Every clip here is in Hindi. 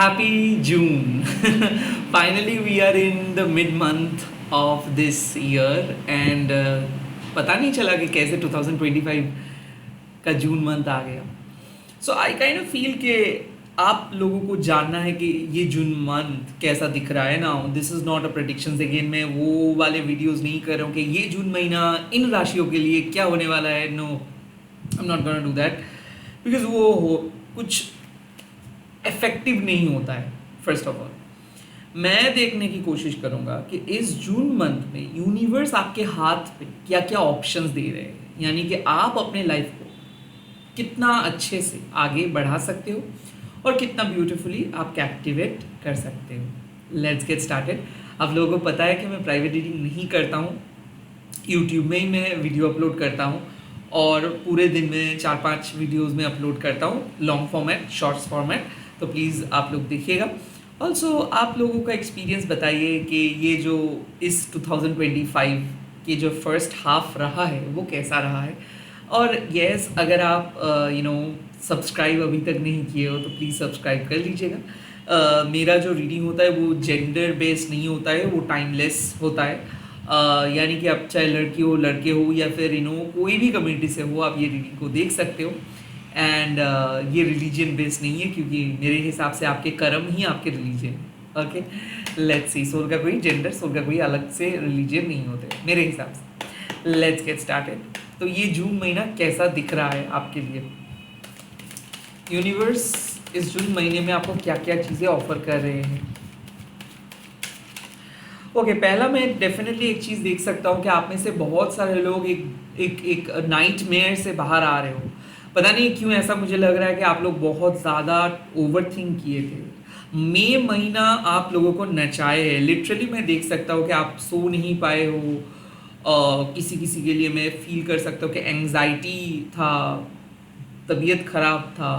Happy June. Finally, we are in the mid month of this year and पता नहीं चला कि कैसे 2025 का जून मंथ आ गया. सो आई काइंड ऑफ फील कि आप लोगों को जानना है कि ये जून मंथ कैसा दिख रहा है ना. This is not a predictions again. मैं वो वाले वीडियोस नहीं कर रहा हूँ कि ये जून महीना इन राशियों के लिए क्या होने वाला है. No, I am not gonna do that because वो हो कुछ इफेक्टिव नहीं होता है. फर्स्ट ऑफ ऑल मैं देखने की कोशिश करूँगा कि इस जून मंथ में यूनिवर्स आपके हाथ पे क्या क्या ऑप्शंस दे रहे हैं, यानी कि आप अपने लाइफ को कितना अच्छे से आगे बढ़ा सकते हो और कितना ब्यूटीफुली आप कैप्टिवेट कर सकते हो. Let's get started. आप लोगों को पता है कि मैं प्राइवेट रीडिंग नहीं करता हूँ, यूट्यूब में ही मैं वीडियो अपलोड करता हूँ और पूरे दिन में 4-5 वीडियोज़ में अपलोड करता हूँ, लॉन्ग फॉर्मेट, शॉर्ट्स फॉर्मेट. तो प्लीज़ आप लोग देखिएगा. ऑल्सो आप लोगों का एक्सपीरियंस बताइए कि ये जो इस 2025 के जो फर्स्ट हाफ रहा है वो कैसा रहा है. और येस, अगर आप सब्सक्राइब अभी तक नहीं किए हो तो प्लीज़ सब्सक्राइब कर लीजिएगा. मेरा जो रीडिंग होता है वो जेंडर बेस्ड नहीं होता है, वो टाइमलेस होता है. यानी कि आप चाहे लड़की हो, लड़के हो या फिर कोई भी कम्युनिटी से हो, आप ये रीडिंग को देख सकते हो. एंड ये रिलीजन बेस्ड नहीं है क्योंकि मेरे हिसाब से आपके कर्म ही आपके religion. Okay, let's see. Soul का कोई जेंडर, सोल का कोई अलग से रिलीजन नहीं होते मेरे हिसाब से. Let's get started. तो ये जून महीना कैसा दिख रहा है आपके लिए? यूनिवर्स इस जून महीने में आपको क्या क्या चीज़ें ऑफर कर रहे हैं? ओके, पहला मैं डेफिनेटली एक चीज़ देख सकता हूँ कि आप में से बहुत सारे लोग एक नाइटमेयर से बाहर आ रहे हो. पता नहीं क्यों ऐसा मुझे लग रहा है कि आप लोग बहुत ज़्यादा ओवर थिंक किए थे. मई महीना आप लोगों को नचाए है. लिटरली मैं देख सकता हूँ कि आप सो नहीं पाए हो. किसी किसी के लिए मैं फील कर सकता हूँ कि एंग्जाइटी था, तबीयत ख़राब था,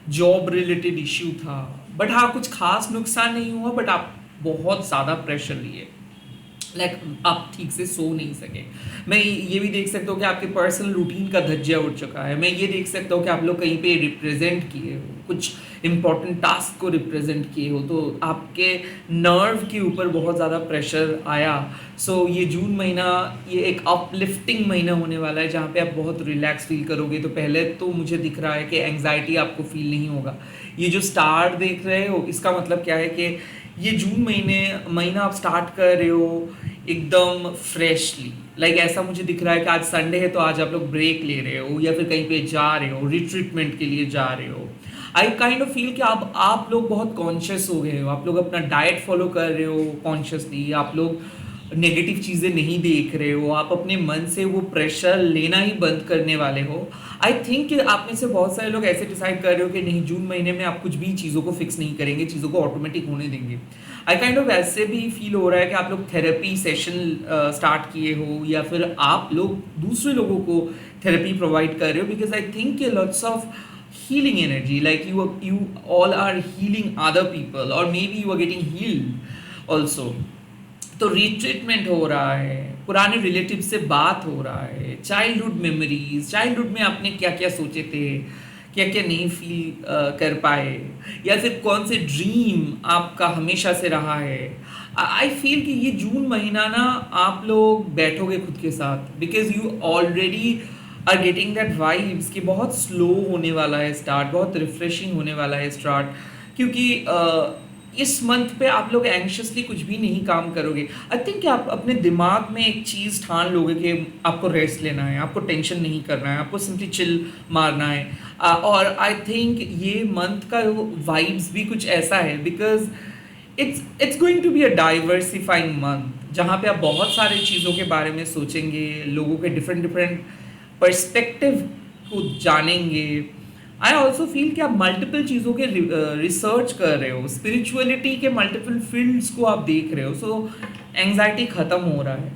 जॉब रिलेटेड इश्यू था. बट हाँ, कुछ खास नुकसान नहीं हुआ, बट आप बहुत ज़्यादा प्रेशर लिए, आप ठीक से सो नहीं सके. मैं ये भी देख सकता हूँ कि आपके पर्सनल रूटीन का धज्जिया उड़ चुका है. मैं ये देख सकता हूँ कि आप लोग कहीं पे रिप्रेजेंट किए हो, कुछ इंपॉर्टेंट टास्क को रिप्रेजेंट किए हो, तो आपके नर्व के ऊपर बहुत ज़्यादा प्रेशर आया. सो ये जून महीना ये एक अपलिफ्टिंग महीना होने वाला है जहाँ पे आप बहुत रिलैक्स फील करोगे. तो पहले तो मुझे दिख रहा है कि एंग्जाइटी आपको फील नहीं होगा. ये जो स्टार देख रहे हो इसका मतलब क्या है कि ये जून महीना आप स्टार्ट कर रहे हो एकदम फ्रेशली. ऐसा मुझे दिख रहा है कि आज संडे है तो आज आप लोग ब्रेक ले रहे हो या फिर कहीं पे जा रहे हो, रिट्रीटमेंट के लिए जा रहे हो. आई काइंड ऑफ फील कि आप लोग बहुत कॉन्शियस हो गए हो. आप लोग अपना डाइट फॉलो कर रहे हो कॉन्शियसली. आप लोग नेगेटिव चीज़ें नहीं देख रहे हो. आप अपने मन से वो प्रेशर लेना ही बंद करने वाले हो. आई थिंक कि आप में से बहुत सारे लोग ऐसे डिसाइड कर रहे हो कि नहीं, जून महीने में आप कुछ भी चीज़ों को फिक्स नहीं करेंगे, चीज़ों को ऑटोमेटिक होने देंगे. आई काइंड ऑफ ऐसे भी फील हो रहा है कि आप लोग थेरेपी सेशन स्टार्ट किए हो या फिर आप लोग दूसरे लोगों को थेरेपी प्रोवाइड कर रहे हो. Because I think lots of healing energy, you all are healing other people or maybe you are getting healed also. तो रिट्रीटमेंट हो रहा है, पुराने रिलेटिव से बात हो रहा है, चाइल्डहुड मेमोरीज, चाइल्डहुड में आपने क्या क्या सोचे थे, क्या क्या नहीं फील कर पाए, या फिर कौन से ड्रीम आपका हमेशा से रहा है. आई फील कि ये जून महीना ना आप लोग बैठोगे खुद के साथ because you already are getting that vibes कि बहुत स्लो होने वाला है स्टार्ट, बहुत रिफ्रेशिंग होने वाला है स्टार्ट. क्योंकि इस मंथ पे आप लोग एंशियसली कुछ भी नहीं काम करोगे. आई थिंक कि आप अपने दिमाग में एक चीज़ ठान लोगे कि आपको रेस्ट लेना है, आपको टेंशन नहीं करना है, आपको सिंपली चिल मारना है. और आई थिंक ये मंथ का वाइब्स भी कुछ ऐसा है because it's going to be a diversifying month जहाँ पे आप बहुत सारी चीज़ों के बारे में सोचेंगे, लोगों के डिफरेंट पर्सपेक्टिव को जानेंगे. आई ऑल्सो फील कि आप मल्टीपल चीज़ों के रिसर्च कर रहे हो, स्पिरिचुअलिटी के मल्टीपल फील्ड्स को आप देख रहे हो. सो एंग्जाइटी ख़त्म हो रहा है.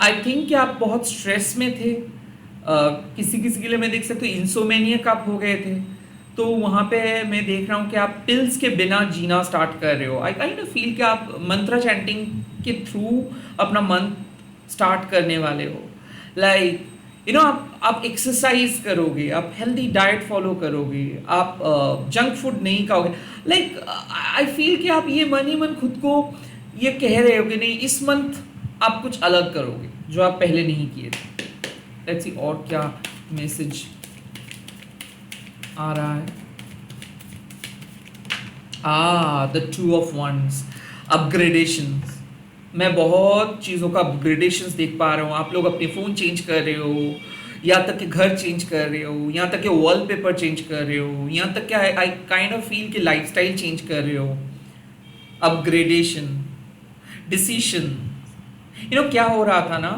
आई थिंक कि आप बहुत स्ट्रेस में थे. किसी किसी के लिए मैं देख सकती हूँ इंसोमेनियक आप हो गए थे. तो वहाँ पे मैं देख रहा हूँ कि आप पिल्स के बिना जीना स्टार्ट कर रहे हो. आई काइंड ऑफ फील कि आप मंत्रा चैंटिंग के थ्रू अपना मंथ स्टार्ट करने वाले हो. आप एक्सरसाइज करोगे, आप हेल्दी डाइट फॉलो करोगे, आप जंक फूड नहीं खाओगे। लाइक आई फील कि आप ये मन ही मन खुद को ये कह रहे हो कि नहीं, इस मंथ आप कुछ अलग करोगे जो आप पहले नहीं किए थे। लेट्स सी और क्या मैसेज आ रहा है। The two of ones, upgradations. मैं बहुत चीज़ों का अपग्रेडेशंस देख पा रहा हूँ। आप लोग अपने फ़ोन चेंज कर रहे हो, यहाँ तक कि घर चेंज कर रहे हो, यहाँ तक कि वॉलपेपर चेंज कर रहे हो, यहाँ तक कि आई काइंड ऑफ फील कि लाइफस्टाइल चेंज कर रहे हो। Upgradation, decision. क्या हो रहा था ना,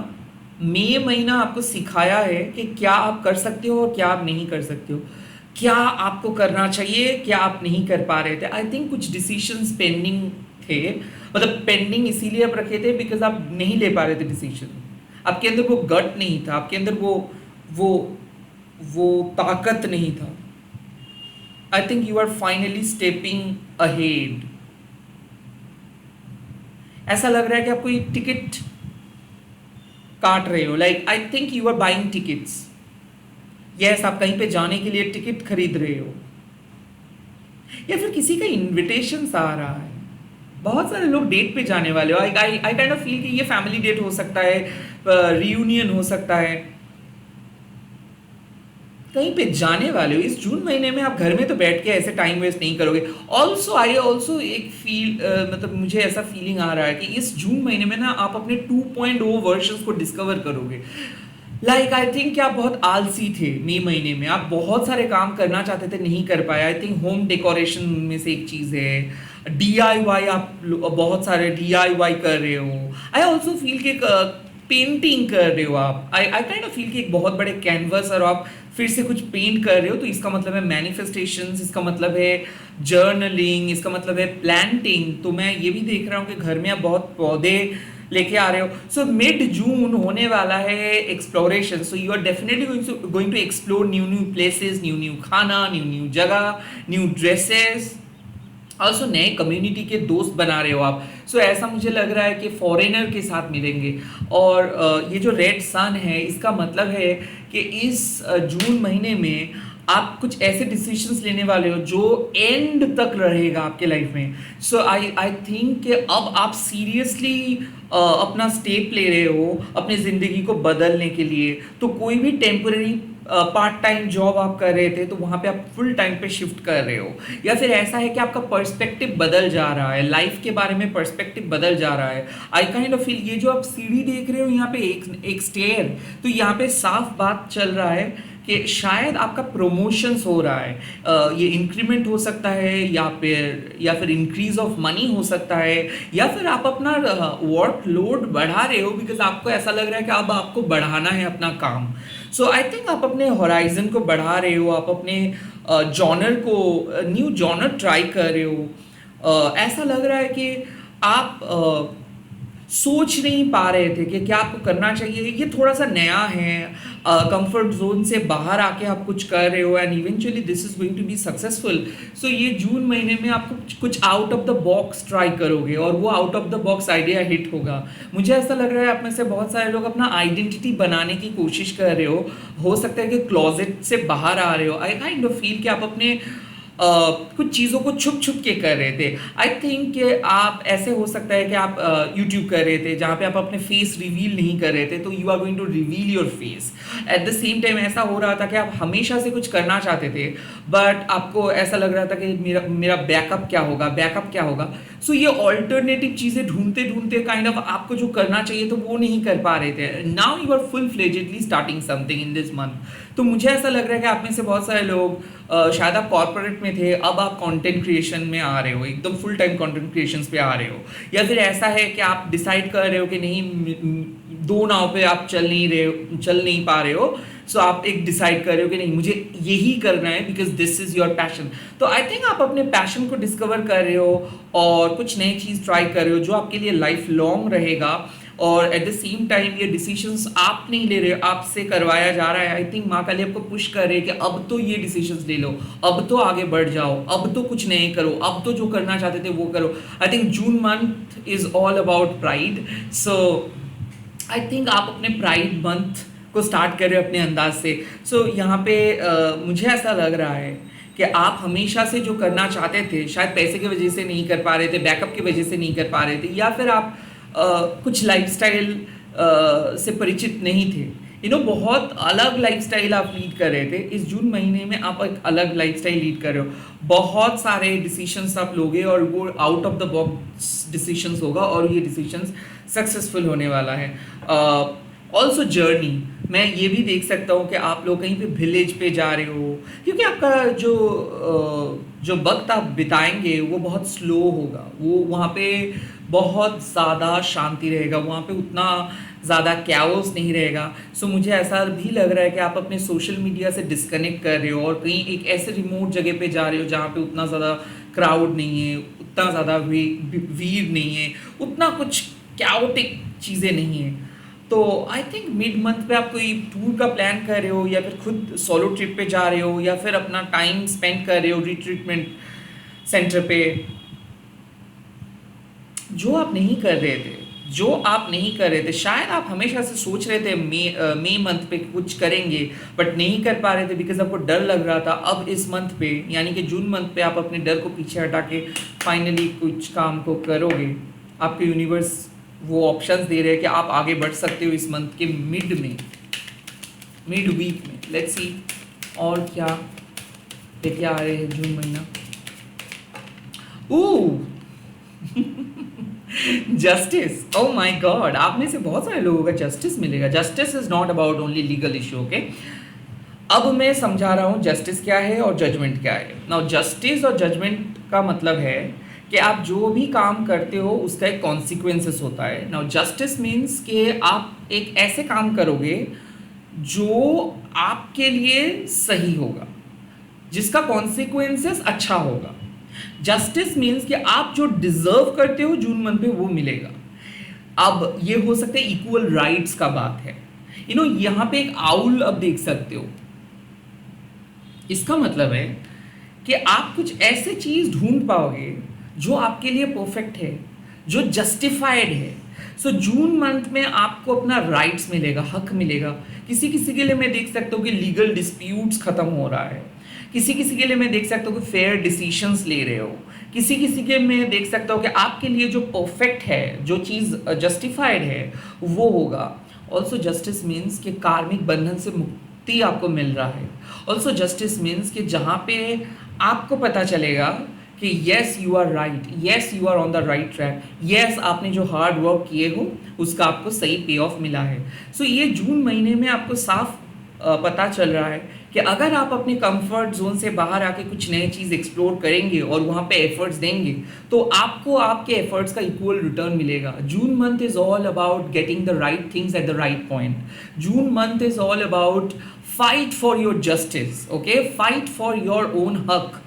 मई महीना आपको सिखाया है कि क्या आप कर सकते हो और क्या आप नहीं कर सकते हो, क्या आपको करना चाहिए, क्या आप नहीं कर पा रहे थे। आई थिंक कुछ डिसीशंस पेंडिंग थे, मतलब पेंडिंग इसीलिए आप रखे थे बिकॉज आप नहीं ले पा रहे थे डिसीजन। आपके अंदर वो गट नहीं था, आपके अंदर वो वो ताकत नहीं था। I think you are finally stepping ahead. ऐसा लग रहा है कि आप कोई टिकट काट रहे हो। Like I think you are buying tickets. Yes, आप कहीं पे जाने के लिए टिकट खरीद रहे हो, या फिर किसी का इनविटेशन आ रहा है। बहुत सारे लोग डेट पे जाने वाले हो। आई आई काइंड ऑफ फील कि ये फैमिली डेट हो सकता है, रियूनियन हो सकता है, कहीं पे जाने वाले हो। इस जून महीने में आप घर में तो बैठ के ऐसे टाइम वेस्ट नहीं करोगे। ऑल्सो एक फील, मतलब मुझे ऐसा फीलिंग आ रहा है कि इस जून महीने में ना आप अपने 2.0 वर्जन्स को डिस्कवर करोगे। लाइक आई थिंक कि आप बहुत आलसी थे मई महीने में, आप बहुत सारे काम करना चाहते थे, नहीं कर पाए। आई थिंक होम डेकोरेशन में से एक चीज़ है, DIY, आप बहुत सारे DIY कर रहे हो। आई ऑल्सो फील कि पेंटिंग कर रहे हो आप। आई काइंड ऑफ फील कि एक बहुत बड़े कैनवस और आप फिर से कुछ पेंट कर रहे हो, तो इसका मतलब है मैनिफेस्टेशंस, इसका मतलब है जर्नलिंग, इसका मतलब है प्लांटिंग। तो मैं ये भी देख रहा हूँ कि घर में आप बहुत पौधे लेके आ रहे हो। सो मिड जून होने वाला है exploration. So you are definitely going to explore new places, new खाना, न्यू जगह, न्यू ड्रेसेस। ऑल्सो नए कम्युनिटी के दोस्त बना रहे हो आप। सो ऐसा मुझे लग रहा है कि फॉरेनर के साथ मिलेंगे। और ये जो रेड सन है, इसका मतलब है कि इस जून महीने में आप कुछ ऐसे डिसीजंस लेने वाले हो जो एंड तक रहेगा आपके लाइफ में। सो आई थिंक कि अब आप सीरियसली अपना स्टेप ले रहे हो अपनी ज़िंदगी को बदलने के लिए। तो कोई भी टेम्पररी पार्ट टाइम जॉब आप कर रहे थे, तो वहाँ पे आप फुल टाइम पे शिफ्ट कर रहे हो। या फिर ऐसा है कि आपका पर्सपेक्टिव बदल जा रहा है, लाइफ के बारे में पर्सपेक्टिव बदल जा रहा है। आई काइंड ऑफ फील ये जो आप सीढ़ी देख रहे हो यहाँ पे एक स्टेयर, तो यहाँ पे साफ बात चल रहा है कि शायद आपका प्रमोशंस हो रहा है। ये इंक्रीमेंट हो सकता है, या फिर इंक्रीज ऑफ मनी हो सकता है, या फिर आप अपना वर्क लोड बढ़ा रहे हो बिकॉज आपको ऐसा लग रहा है कि अब आपको बढ़ाना है अपना काम। सो आई थिंक आप अपने होराइजन को बढ़ा रहे हो, आप अपने जॉनर को, न्यू जॉनर ट्राई कर रहे हो। ऐसा लग रहा है कि आप सोच नहीं पा रहे थे कि क्या आपको करना चाहिए। ये थोड़ा सा नया है, कंफर्ट जोन से बाहर आके आप कुछ कर रहे हो, and eventually this is going to be successful. So ये जून महीने में आप कुछ out of the box try करोगे, और वो out of the box idea hit होगा। मुझे ऐसा लग रहा है आप में से बहुत सारे लोग अपना आइडेंटिटी बनाने की कोशिश कर रहे हो सकता है कि क्लॉजेट से बाहर आ रहे हो। आई काइंड ऑफ फील कि आप अपने कुछ चीज़ों को छुप छुप के कर रहे थे। आई थिंक कि आप ऐसे हो सकता है कि आप यूट्यूब कर रहे थे जहाँ पे आप अपने फेस रिवील नहीं कर रहे थे, तो you are going to reveal your face. At the same time ऐसा हो रहा था कि आप हमेशा से कुछ करना चाहते थे, बट आपको ऐसा लग रहा था कि मेरा बैकअप क्या होगा, बैकअप क्या होगा। सो ये ऑल्टरनेटिव चीज़ें ढूंढते ढूंढते काइंड ऑफ आपको जो करना चाहिए तो वो नहीं कर पा रहे थे। Now you are full fledgedly starting something in this month. तो मुझे ऐसा लग रहा है कि आप में से बहुत सारे लोग शायद आप कॉर्पोरेट में थे, अब आप कंटेंट क्रिएशन में आ रहे हो, एकदम फुल टाइम कंटेंट क्रिएशन पे आ रहे हो। या फिर ऐसा है कि आप डिसाइड कर रहे हो कि नहीं, दो नाव पे आप चल नहीं पा रहे हो। सो आप एक डिसाइड कर रहे हो कि नहीं, मुझे यही करना है because this is your passion. तो आई थिंक आप अपने पैशन को डिस्कवर कर रहे हो और कुछ नई चीज़ ट्राई कर रहे हो जो आपके लिए लाइफ लॉन्ग रहेगा। और एट द सेम टाइम ये डिसीजंस आप नहीं ले रहे हो, आपसे करवाया जा रहा है। आई थिंक माँ काली आपको पुश कर रही है कि अब तो ये डिसीजंस ले लो, अब तो आगे बढ़ जाओ, अब तो कुछ नए करो, अब तो जो करना चाहते थे वो करो। I think June month is all about pride. So I think आप अपने प्राइड मंथ को स्टार्ट कर रहे हो अपने अंदाज से। सो यहाँ पे मुझे ऐसा लग रहा है कि आप हमेशा से जो करना चाहते थे शायद पैसे की वजह से नहीं कर पा रहे थे, बैकअप की वजह से नहीं कर पा रहे थे, या फिर आप कुछ लाइफस्टाइल से परिचित नहीं थे, बहुत अलग लाइफस्टाइल आप लीड कर रहे थे। इस जून महीने में आप एक अलग लाइफस्टाइल लीड कर रहे हो, बहुत सारे डिसीशंस आप लोगे और वो out of the box decisions होगा और ये डिसीशंस सक्सेसफुल होने वाला है। ऑल्सो जर्नी, मैं ये भी देख सकता हूँ कि आप लोग कहीं पे विलेज पे जा रहे हो, क्योंकि आपका जो वक्त आप बिताएंगे वो बहुत स्लो होगा, वो वहाँ पे बहुत ज़्यादा शांति रहेगा, वहाँ पे उतना ज़्यादा कैओस नहीं रहेगा। सो मुझे ऐसा भी लग रहा है कि आप अपने सोशल मीडिया से डिस्कनेक्ट कर रहे हो और कहीं एक ऐसे रिमोट जगह पे जा रहे हो जहाँ पे उतना ज़्यादा क्राउड नहीं है, उतना ज़्यादा भीड़ नहीं है, उतना कुछ कैओटिक चीज़ें नहीं है। तो आई थिंक मिड मंथ पे आप कोई टूर का प्लान कर रहे हो, या फिर खुद सोलो ट्रिप पे जा रहे हो, या फिर अपना टाइम स्पेंड कर रहे हो रिट्रीटमेंट सेंटर पे। जो आप नहीं कर रहे थे, शायद आप हमेशा से सोच रहे थे मई मंथ पे कुछ करेंगे बट नहीं कर पा रहे थे बिकॉज आपको डर लग रहा था। अब इस मंथ पे यानी कि जून मंथ पे आप अपने डर को पीछे हटा के फाइनली कुछ काम को करोगे। आपके यूनिवर्स वो ऑप्शंस दे रहे हैं कि आप आगे बढ़ सकते हो इस मंथ के मिड वीक में। लेट्स सी और क्या लेके आ रहे हैं जून महीना। जस्टिस, ओ माय गॉड, आप में से बहुत सारे लोगों का जस्टिस मिलेगा। Justice is not about only legal issue, okay. अब मैं समझा रहा हूँ जस्टिस क्या है और जजमेंट क्या है। नाउ जस्टिस और जजमेंट का मतलब है कि आप जो भी काम करते हो उसका एक कॉन्सिक्वेंसेस होता है। नाउ जस्टिस मीन्स कि आप एक ऐसे काम करोगे जो आपके लिए सही होगा, जिसका कॉन्सिक्वेंसेस अच्छा होगा। जस्टिस मीन्स कि आप जो डिजर्व करते हो जून मंथ में वो मिलेगा। अब ये हो सकता है इक्वल राइट्स का बात है। यहाँ पे एक आउल अब देख सकते हो, इसका मतलब है कि आप कुछ ऐसे चीज ढूंढ पाओगे जो आपके लिए परफेक्ट है, जो जस्टिफाइड है। सो जून मंथ में आपको अपना राइट्स मिलेगा, हक मिलेगा। किसी किसी के लिए मैं देख सकता हूँ कि लीगल डिस्प्यूट्स खत्म हो रहा है, किसी किसी के लिए मैं देख सकता हूँ कि फेयर डिसीशंस ले रहे हो, किसी किसी के मैं देख सकता हूँ कि आपके लिए जो परफेक्ट है, जो चीज़ जस्टिफाइड है वो होगा। ऑल्सो जस्टिस मीन्स कि कार्मिक बंधन से मुक्ति आपको मिल रहा है। ऑल्सो जस्टिस मीन्स कि जहाँ पे आपको पता चलेगा कि yes you are right, yes you are on the right track, yes आपने जो हार्ड वर्क किए हो उसका आपको सही पे ऑफ मिला है। सो ये जून महीने में आपको साफ पता चल रहा है कि अगर आप अपने कंफर्ट जोन से बाहर आके कुछ नई चीज़ एक्सप्लोर करेंगे और वहाँ पे एफर्ट्स देंगे तो आपको आपके एफर्ट्स का इक्वल रिटर्न मिलेगा। June month is all about getting the right things at the right point. June month is all about fight for your justice, okay, fight for your own हक।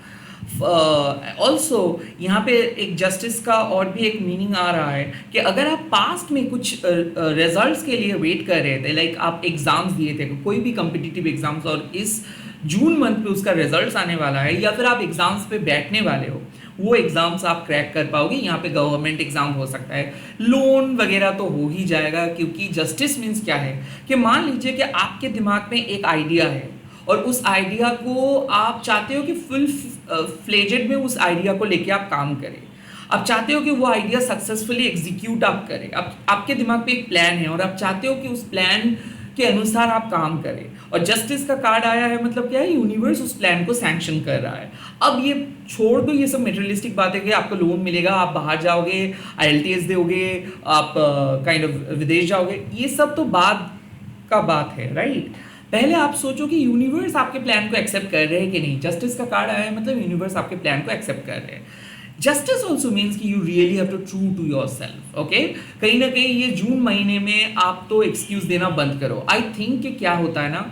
ऑल्सो यहाँ पे एक जस्टिस का और भी एक मीनिंग आ रहा है कि अगर आप पास्ट में कुछ रिजल्ट्स के लिए वेट कर रहे थे, लाइक आप एग्जाम्स दिए थे, कोई भी कॉम्पिटिटिव एग्जाम्स, और इस जून मंथ पे उसका रिजल्ट्स आने वाला है, या फिर आप एग्जाम्स पे बैठने वाले हो, वो एग्जाम्स आप क्रैक कर पाओगे। यहाँ पे गवर्नमेंट एग्जाम हो सकता है, लोन वगैरह तो हो ही जाएगा, क्योंकि जस्टिस मीन्स क्या है कि मान लीजिए कि आपके दिमाग में एक आइडिया है और उस आइडिया को आप चाहते हो कि फुल फ्लेजेड में उस आइडिया को लेके आप काम करें। आप चाहते हो कि वो आइडिया सक्सेसफुली एग्जीक्यूट आप करें। आपके दिमाग पे एक प्लान है और आप चाहते हो कि उस प्लान के अनुसार आप काम करें। और जस्टिस का कार्ड आया है, मतलब क्या है, यूनिवर्स उस प्लान को सैंक्शन कर रहा है। अब ये छोड़ दो ये सब मेटेरियलिस्टिक बातें कि आपको लोन मिलेगा, आप बाहर जाओगे, IELTS दोगे, आप काइंड ऑफ विदेश जाओगे, ये सब तो बाद का बात है, राइट। पहले आप सोचो कि यूनिवर्स आपके प्लान को एक्सेप्ट कर रहे हैं कि नहीं। जस्टिस का कार्ड आया है, मतलब यूनिवर्स आपके प्लान को एक्सेप्ट कर रहे हैं। जस्टिस ऑल्सो मीन्स कि you really have to true to yourself, okay. कहीं ना कहीं ये जून महीने में आप तो एक्सक्यूज देना बंद करो। आई थिंक कि क्या होता है ना,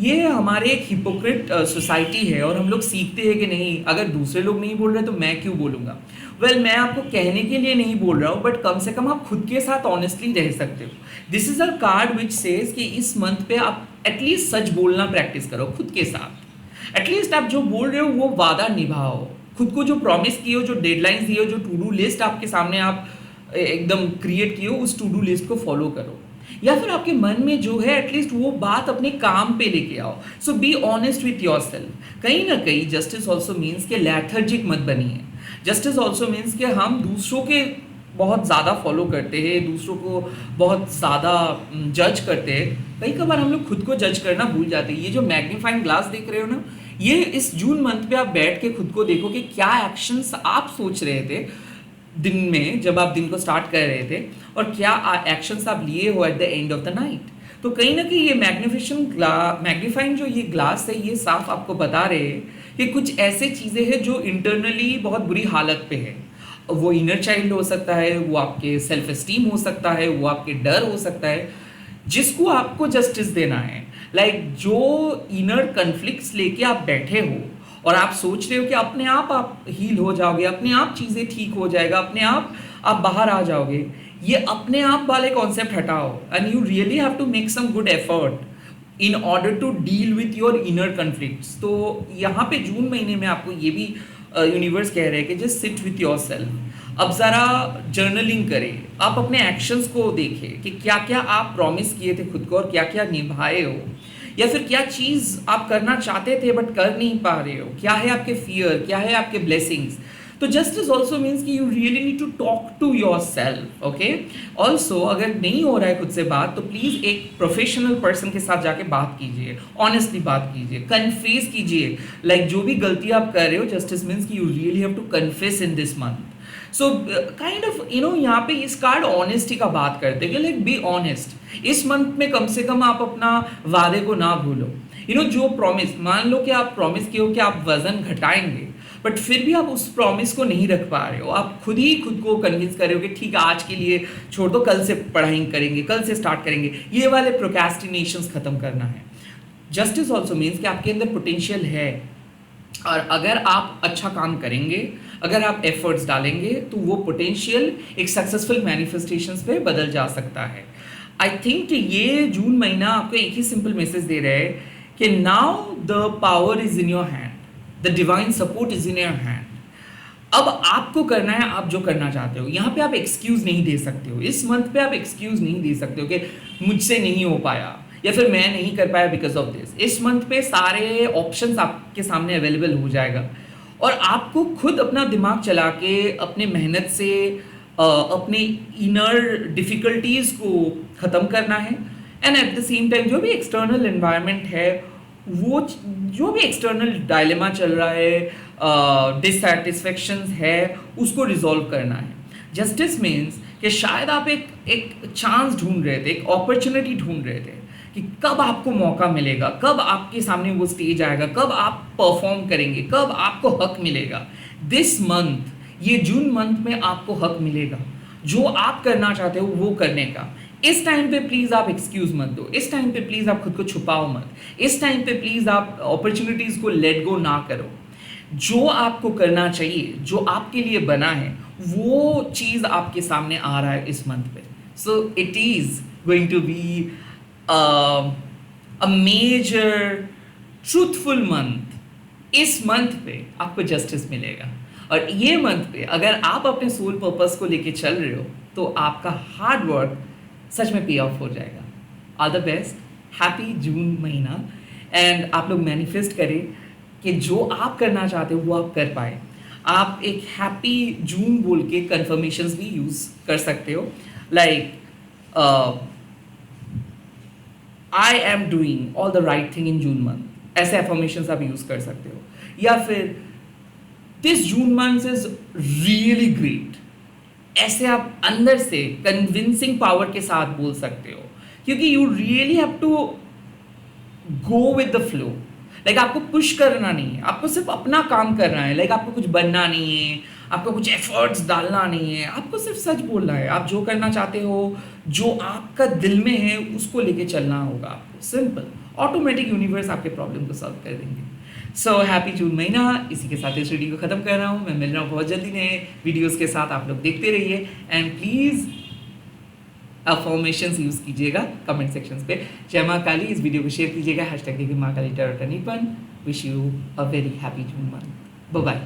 ये हमारे एक हिपोक्रेट सोसाइटी है और हम लोग सीखते हैं कि नहीं, अगर दूसरे लोग नहीं बोल रहे तो मैं क्यों बोलूँगा। मैं आपको कहने के लिए नहीं बोल रहा हूँ, बट कम से कम आप खुद के साथ ऑनेस्टली रह सकते हो। This is a card which says कि इस मंथ पे आप एटलीस्ट सच बोलना प्रैक्टिस करो खुद के साथ। एटलीस्ट आप जो बोल रहे हो वो वादा निभाओ, खुद को जो प्रॉमिस किए हो, जो डेडलाइंस दिए हो, जो टू डू लिस्ट आपके सामने आप एकदम क्रिएट किए हो, उस टू डू लिस्ट को फॉलो करो। या फिर आपके मन में जो है एटलीस्ट वो बात अपने काम पे लेके आओ। So be honest with yourself. कहीं ना कहीं जस्टिस ऑल्सो मीन्स के लैथर्जिक मत बनिए। जस्टिस ऑल्सो मीन्स कि हम दूसरों के बहुत ज़्यादा फॉलो करते हैं, दूसरों को बहुत ज़्यादा जज करते हैं। कई कबार हम लोग खुद को जज करना भूल जाते हैं। ये जो मैग्नीफाइंग ग्लास देख रहे हो ना, ये इस जून मंथ पे आप बैठ के खुद को देखो कि क्या एक्शंस आप सोच रहे थे दिन में जब आप दिन को स्टार्ट कर रहे थे, और क्या एक्शंस आप लिए हो at the end of the night. तो कहीं ना कहीं ये मैग्नीफाइंग जो ये ग्लास है, ये साफ आपको बता रहे हैं कि कुछ ऐसे चीज़ें हैं जो इंटरनली बहुत बुरी हालत पे है। वो इनर चाइल्ड हो सकता है, वो आपके सेल्फ एस्टीम हो सकता है, वो आपके डर हो सकता है, जिसको आपको जस्टिस देना है। जो इनर कन्फ्लिक्ट्स लेके आप बैठे हो और आप सोच रहे हो कि अपने आप हील हो जाओगे, अपने आप चीज़ें ठीक हो जाएगा, अपने आप बाहर आ जाओगे, ये अपने आप वाले कॉन्सेप्ट हटाओ and you really have to make some good effort in order to deal with your inner conflicts. तो यहाँ पे जून महीने में आपको ये भी यूनिवर्स कह रहे हैं कि just sit with your self. अब ज़रा जर्नलिंग करें, आप अपने एक्शंस को देखें कि क्या क्या आप प्रॉमिस किए थे खुद को और क्या क्या निभाए हो, या फिर क्या चीज़ आप करना चाहते थे बट कर नहीं पा रहे हो, क्या है आपके फियर, क्या है आपके ब्लेसिंग्स। तो जस्टिस ऑल्सो मीन्स कि you really need to talk to yourself. Okay, also अगर नहीं हो रहा है खुद से बात, तो प्लीज़ एक प्रोफेशनल पर्सन के साथ जाके बात कीजिए, ऑनेस्टली बात कीजिए, कन्फेस कीजिए। जो भी गलती आप कर रहे हो, जस्टिस मीन्स कि you really have to confess in this month. So kind of यहाँ पे इस कार्ड ऑनेस्टी का बात करते हैं कि बी ऑनेस्ट। इस मंथ में कम से कम आप अपना वादे को ना भूलो। जो प्रॉमिस, मान लो कि आप प्रॉमिस किए हो कि आप वजन घटाएंगे, बट फिर भी आप उस प्रॉमिस को नहीं रख पा रहे हो। आप खुद को कन्विंस कर रहे हो कि ठीक है, आज के लिए छोड़ दो, कल से पढ़ाई करेंगे, कल से स्टार्ट करेंगे। ये वाले प्रोक्रेस्टिनेशंस खत्म करना है। जस्टिस ऑल्सो मीन्स कि आपके अंदर पोटेंशियल है, और अगर आप अच्छा काम करेंगे, अगर आप एफर्ट्स डालेंगे, तो वो पोटेंशियल एक सक्सेसफुल मैनिफेस्टेशंस पे बदल जा सकता है। आई थिंक ये जून महीना आपको एक ही सिंपल मैसेज दे रहा है कि now the power is in your hand, the divine support is in your hand. अब आपको करना है आप जो करना चाहते हो। यहाँ पे आप एक्सक्यूज नहीं दे सकते हो। इस मंथ पे आप एक्सक्यूज नहीं दे सकते हो कि मुझसे नहीं हो पाया या फिर मैं नहीं कर पाया बिकॉज ऑफ दिस। इस मंथ पे सारे ऑप्शंस आपके सामने अवेलेबल हो जाएगा, और आपको खुद अपना दिमाग चला के अपने मेहनत से अपने इनर डिफ़िकल्टीज़ को ख़त्म करना है। And eight the same time जो भी एक्सटर्नल एनवायरनमेंट है, वो जो भी एक्सटर्नल डायलेमा चल रहा है, डिससेटिस्फेक्शंस है, उसको रिजॉल्व करना है। जस्टिस मीन्स कि शायद आप एक चांस ढूंढ रहे थे, एक अपॉर्चुनिटी ढूंढ रहे थे कि कब आपको मौका मिलेगा, कब आपके सामने वो स्टेज आएगा, कब आप परफॉर्म करेंगे, कब आपको हक मिलेगा। दिस मंथ, ये जून मंथ में आपको हक मिलेगा जो आप करना चाहते हो वो करने का। इस टाइम पे प्लीज़ आप एक्सक्यूज़ मत दो, इस टाइम पे प्लीज़ आप खुद को छुपाओ मत, इस टाइम पे प्लीज़ आप अपॉर्चुनिटीज़ को लेट गो ना करो। जो आपको करना चाहिए, जो आपके लिए बना है, वो चीज़ आपके सामने आ रहा है इस मंथ पे। So it is going to be a major truthful month. इस मंथ पे आपको जस्टिस मिलेगा, और ये मंथ पे अगर आप अपने सोल पर्पस को लेके चल रहे हो, तो आपका हार्ड वर्क सच में पे ऑफ हो जाएगा। ऑल द बेस्ट, हैप्पी जून महीना, एंड आप लोग मैनिफेस्ट करें कि जो आप करना चाहते हो वो आप कर पाए। आप एक हैप्पी जून बोल के कन्फर्मेशंस भी यूज़ कर सकते हो, I am doing all the right thing in June month. ऐसे एफर्मेशंस आप यूज़ कर सकते हो, या फिर this June month is really great. ऐसे आप अंदर से कन्विंसिंग पावर के साथ बोल सकते हो, क्योंकि you really have to go with the flow. आपको पुश करना नहीं है, आपको सिर्फ अपना काम करना है। आपको कुछ बनना नहीं है, आपको कुछ एफर्ट्स डालना नहीं है, आपको सिर्फ सच बोलना है। आप जो करना चाहते हो, जो आपका दिल में है, उसको लेके चलना होगा आपको। सिंपल, ऑटोमेटिक यूनिवर्स आपके प्रॉब्लम को सॉल्व कर देंगे। सो हैप्पी जून महीना। इसी के साथ इस वीडियो को ख़त्म कर रहा हूँ। मैं मिल रहा हूँ बहुत जल्दी नए वीडियोज़ के साथ। आप लोग देखते रहिए, एंड प्लीज़ अफॉर्मेशंस यूज़ कीजिएगा कमेंट सेक्शंस पे। जय माँ काली। इस वीडियो को शेयर कीजिएगा, #माँ काली टैरोट एनीपन। Wish you a very happy June month. Bye bye.